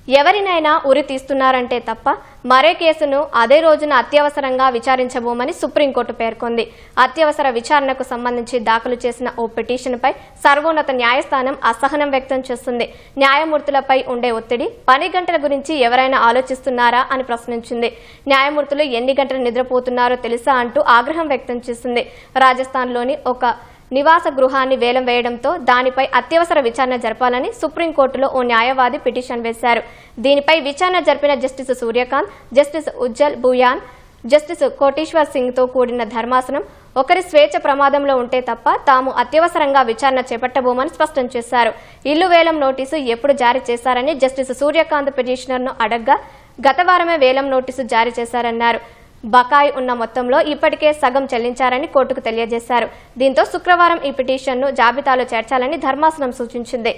ఎవరినైనా ఉరి తీస్తున్నారంటే తప్ప మరే కేసును అదే రోజున అత్యవసరంగా విచారించబోమని సుప్రీంకోర్టు పేర్కొంది. అత్యవసర విచారణకు సంబంధించి దాఖలు చేసిన ఓ పిటిషన్పై సర్వోన్నత న్యాయస్థానం అసహనం వ్యక్తం చేస్తుంది. న్యాయమూర్తులపై ఉండే ఒత్తిడి, పని గంటల గురించి ఎవరైనా ఆలోచిస్తున్నారా అని ప్రశ్నించింది. న్యాయమూర్తులు ఎన్ని గంటలు నిద్రపోతున్నారో తెలుసా అంటూ ఆగ్రహం వ్యక్తం చేసింది. రాజస్థాన్లోని ఒక నివాస గృహాన్ని వేలం వేయడంతో దానిపై అత్యవసర విచారణ జరపాలని సుప్రీంకోర్టులో ఓ న్యాయవాది పిటిషన్ వేశారు. దీనిపై విచారణ జరిపిన justice Surya Kant, justice Ujjal Bhuyan, justice Koteshwar Singh తో కూడిన ధర్మాసనం ఒకరి స్వేచ్ఛ ప్రమాదంలో ఉంటే తప్ప తాము అత్యవసరంగా విచారణ చేపట్టబోమని స్పష్టం చేశారు. ఇల్లు వేలం నోటీసు ఎప్పుడు జారీ చేశారని జస్టిస్ సూర్యకాంత్ పిటిషనర్ను అడగ్గా గత వారమే వేలం నోటీసు జారీ చేశారన్నారు. బకాయి ఉన్న మొత్తంలో ఇప్పటికే సగం చెల్లించారని కోర్టుకు తెలియజేశారు. దీంతో శుక్రవారం ఈ పిటిషన్ను జాబితాలో చేర్చాలని ధర్మాసనం సూచించింది.